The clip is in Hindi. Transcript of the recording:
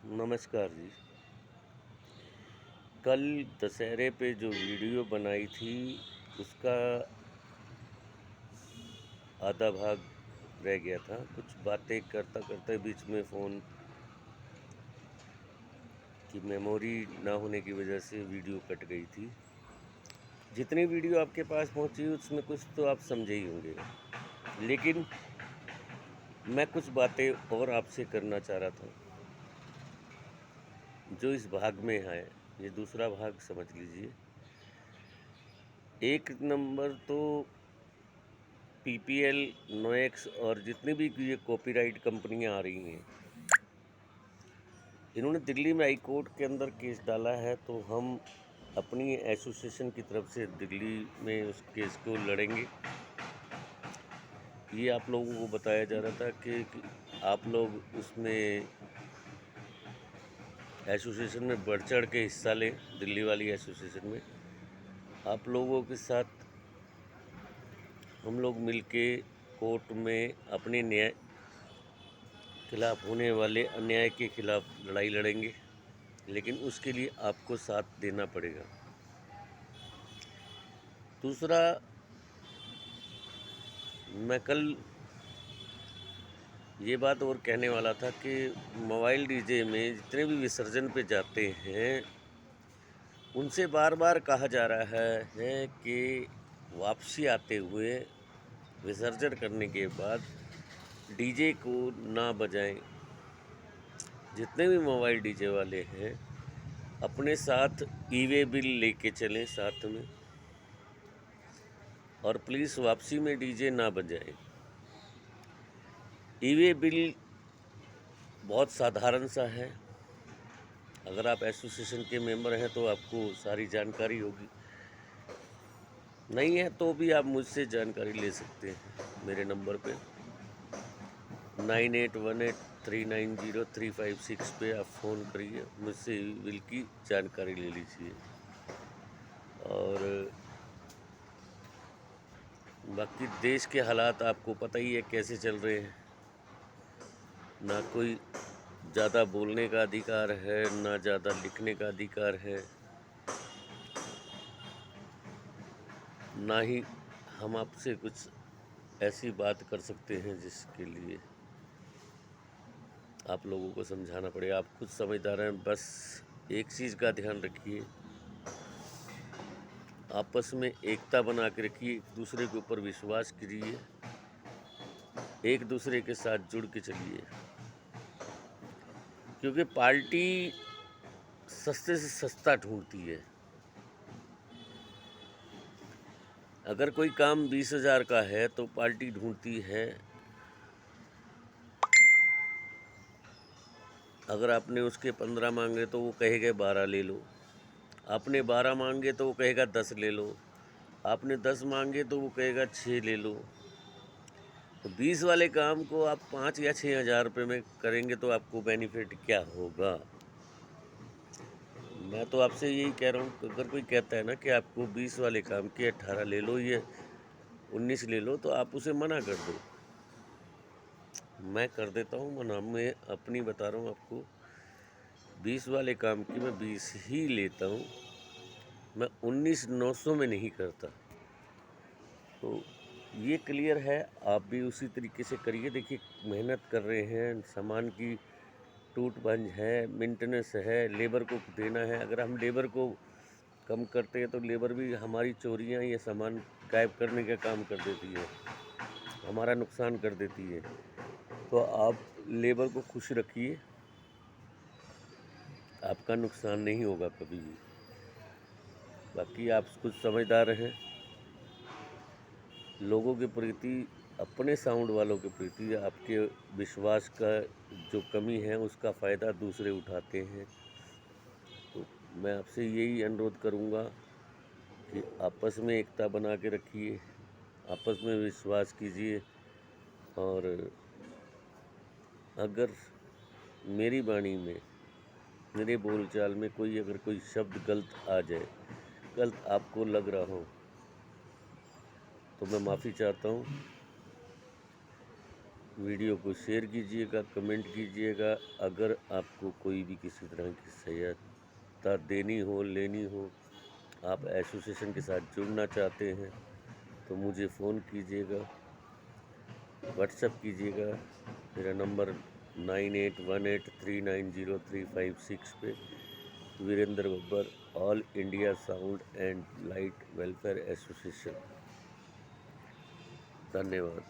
नमस्कार जी। कल दशहरे पे जो वीडियो बनाई थी उसका आधा भाग रह गया था। कुछ बातें करता करते बीच में फ़ोन की मेमोरी ना होने की वजह से वीडियो कट गई थी। जितनी वीडियो आपके पास पहुंची उसमें कुछ तो आप समझे ही होंगे, लेकिन मैं कुछ बातें और आपसे करना चाह रहा था जो इस भाग में है। ये दूसरा भाग समझ लीजिए। एक नंबर तो पीपीएल, नोएक्स और जितनी भी ये कॉपीराइट कंपनियां आ रही हैं, इन्होंने दिल्ली में हाई कोर्ट के अंदर केस डाला है, तो हम अपनी एसोसिएशन की तरफ से दिल्ली में उस केस को लड़ेंगे। ये आप लोगों को बताया जा रहा था कि आप लोग उसमें एसोसिएशन में बढ़ चढ़ के हिस्सा लें। दिल्ली वाली एसोसिएशन में आप लोगों के साथ हम लोग मिलके कोर्ट में अपने न्याय खिलाफ होने वाले अन्याय के खिलाफ लड़ाई लड़ेंगे, लेकिन उसके लिए आपको साथ देना पड़ेगा। दूसरा, मैं कल ये बात और कहने वाला था कि मोबाइल डीजे में जितने भी विसर्जन पे जाते हैं उनसे बार बार कहा जा रहा है कि वापसी आते हुए विसर्जन करने के बाद डीजे को ना बजाएं। जितने भी मोबाइल डीजे वाले हैं अपने साथ ई-वे बिल लेके चलें साथ में, और प्लीज़ वापसी में डीजे ना बजाएं। ई-वे बिल बहुत साधारण सा है। अगर आप एसोसिएशन के मेंबर हैं तो आपको सारी जानकारी होगी, नहीं है तो भी आप मुझसे जानकारी ले सकते हैं। मेरे नंबर पे 9818390356 पे आप फ़ोन करिए, मुझसे बिल की जानकारी ले लीजिए। और बाकी देश के हालात आपको पता ही है कैसे चल रहे हैं। ना कोई ज़्यादा बोलने का अधिकार है, ना ज़्यादा लिखने का अधिकार है, ना ही हम आपसे कुछ ऐसी बात कर सकते हैं जिसके लिए आप लोगों को समझाना पड़े। आप खुद समझदार हैं। बस एक चीज़ का ध्यान रखिए, आपस में एकता बना के रखिए, एक दूसरे के ऊपर विश्वास कीजिए, एक दूसरे के साथ जुड़ के चलिए, क्योंकि पार्टी सस्ते से सस्ता ढूंढती है। अगर कोई काम 20,000 का है तो पार्टी ढूंढती है, अगर आपने उसके 15 मांगे तो वो कहेगा 12 ले लो, आपने 12 मांगे तो वो कहेगा 10 ले लो, आपने 10 मांगे तो वो कहेगा 6 ले लो। तो 20 वाले काम को आप 5 या 6,000 रुपये में करेंगे तो आपको बेनिफिट क्या होगा। मैं तो आपसे यही कह रहा हूँ, अगर कोई कहता है ना कि आपको 20 वाले काम के 18 ले लो, ये 19 ले लो, तो आप उसे मना कर दो। मैं कर देता हूँ मना। मैं अपनी बता रहा हूँ आपको, 20 वाले काम की मैं 20 ही लेता हूँ, मैं 19,900 में नहीं करता। तो ये क्लियर है, आप भी उसी तरीके से करिए। देखिए, मेहनत कर रहे हैं, सामान की टूट भंज है, मेंटेनेंस है, लेबर को देना है। अगर हम लेबर को कम करते हैं तो लेबर भी हमारी चोरियां या सामान गायब करने का काम कर देती है, हमारा नुकसान कर देती है। तो आप लेबर को खुश रखिए, आपका नुकसान नहीं होगा कभी भी। बाकी आप कुछ समझदार हैं, लोगों के प्रति, अपने साउंड वालों के प्रति आपके विश्वास का जो कमी है उसका फ़ायदा दूसरे उठाते हैं। तो मैं आपसे यही अनुरोध करूँगा कि आपस में एकता बना के रखिए, आपस में विश्वास कीजिए, और अगर मेरी वाणी में, मेरे बोलचाल में अगर कोई शब्द गलत आ जाए, गलत आपको लग रहा हो, तो मैं माफ़ी चाहता हूँ। वीडियो को शेयर कीजिएगा, कमेंट कीजिएगा। अगर आपको कोई भी किसी तरह की सहायता देनी हो, लेनी हो, आप एसोसिएशन के साथ जुड़ना चाहते हैं तो मुझे फ़ोन कीजिएगा, व्हाट्सएप कीजिएगा। मेरा नंबर 9818390356 पे। Virendra Babbar, all India sound and light welfare association. धन्यवाद।